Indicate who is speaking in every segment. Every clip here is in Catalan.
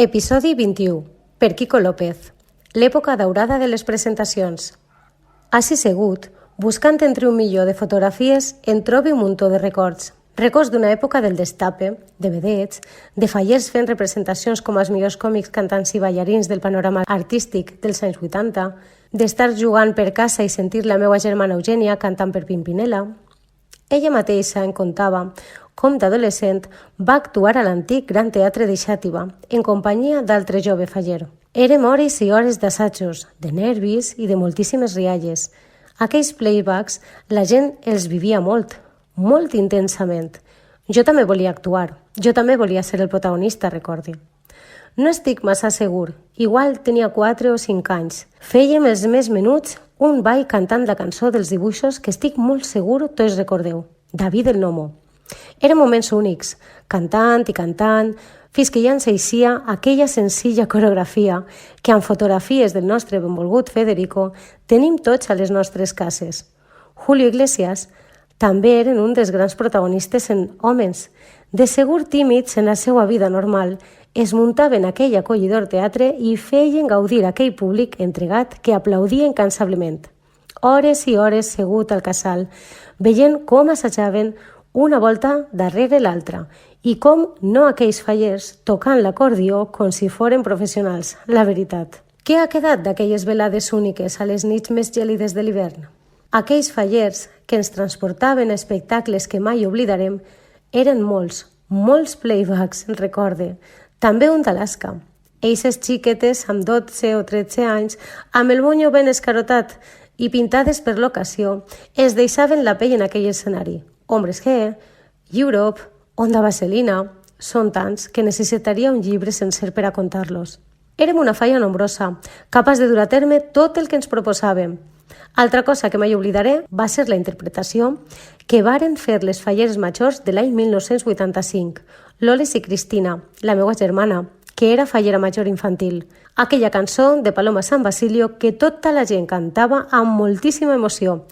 Speaker 1: Episodi 21. Per Quico López. L'època daurada de les presentacions. Així segut, buscant entre un milió de fotografies, en trobi un muntó de records. Records d'una època del destape, de vedets, de fallers fent representacions com els millors còmics, cantants i ballarins del panorama artístic dels anys 80, d'estar jugant per casa i sentir la meva germana Eugènia cantant per Pimpinela. Ella mateixa en contava com d'adolescent va actuar a l'antic Gran Teatre de Xàtiva en companyia d'altre jove faller. Érem hores i hores d'assajos, de nervis i de moltíssimes rialles. Aquells playbacks la gent els vivia molt intensament. Jo també volia actuar, jo també volia ser el protagonista, recordi. No estic massa segur, igual tenia 4 o 5 anys. Fèiem els més menuts un ball cantant la cançó dels dibuixos que estic molt segur tots recordeu, David el Nomo. Eren moments únics, cantant i cantant, fins que ja ens eixia aquella senzilla coreografia que amb fotografies del nostre benvolgut Federico tenim tots a les nostres cases. Julio Iglesias també eren un dels grans protagonistes en Homes. De segur tímids en la seva vida normal, es muntaven aquell acollidor teatre i feien gaudir aquell públic entregat que aplaudia incansablement. Hores i hores segut al casal, veient com assajaven una volta darrere l'altra i com no aquells fallers tocant l'acordió com si foren professionals, la veritat. Què ha quedat d'aquelles velades úniques a les nits més gèlides de l'hivern? Aquells fallers que ens transportaven a espectacles que mai oblidarem eren molts playbacks, recorde. També un d'Alaska. Eixes xiquetes amb 12 o 13 anys, amb el monyo ben escarotat i pintades per l'ocasió, es deixaven la pell en aquell escenari. Hombres G, Europe, Onda Vaselina, són tants que necessitaria un llibre sencer per a contar-los. Érem una falla nombrosa, capaç de dur a terme tot el que ens proposàvem. Altra cosa que mai oblidaré va ser la interpretació que varen fer les falleres majors de l'any 1985, Loles i Cristina, la meva germana, que era fallera major infantil. Aquella cançó de Paloma San Basilio que tota la gent cantava amb moltíssima emoció.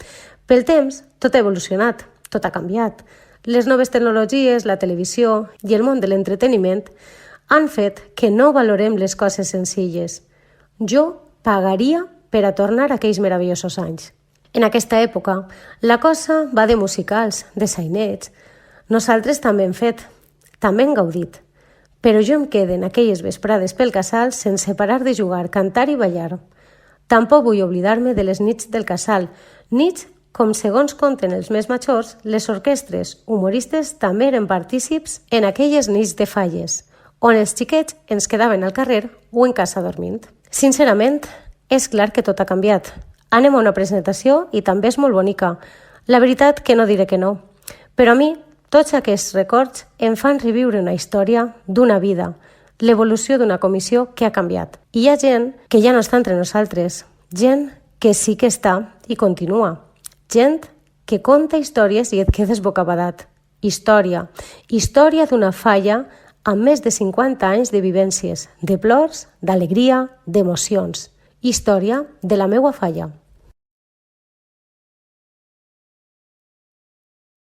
Speaker 1: Pel temps, tot ha evolucionat, tot ha canviat. Les noves tecnologies, la televisió i el món de l'entreteniment han fet que no valorem les coses senzilles. Jo pagaria per a tornar a aquells meravellosos anys. En aquesta època, la cosa va de musicals, de sainets. Nosaltres també hem fet, també hem gaudit. Però jo em quedo en aquelles vesprades pel casal sense parar de jugar, cantar i ballar. Tampoc vull oblidar-me de les nits del casal, nits com segons conten els més majors, les orquestres humoristes també eren partícips en aquelles nits de falles, on els xiquets ens quedaven al carrer o en casa dormint. Sincerament, és clar que tot ha canviat. Anem a una presentació i també és molt bonica. La veritat que no diré que no. Però a mi, tots aquests records em fan reviure una història d'una vida, l'evolució d'una comissió que ha canviat. I hi ha gent que ja no està entre nosaltres, gent que sí que està i continua, gent que conta històries i et quedes bocabadat. Història d'una falla amb més de 50 anys de vivències, de plors, d'alegria, d'emocions. Història de la meua falla.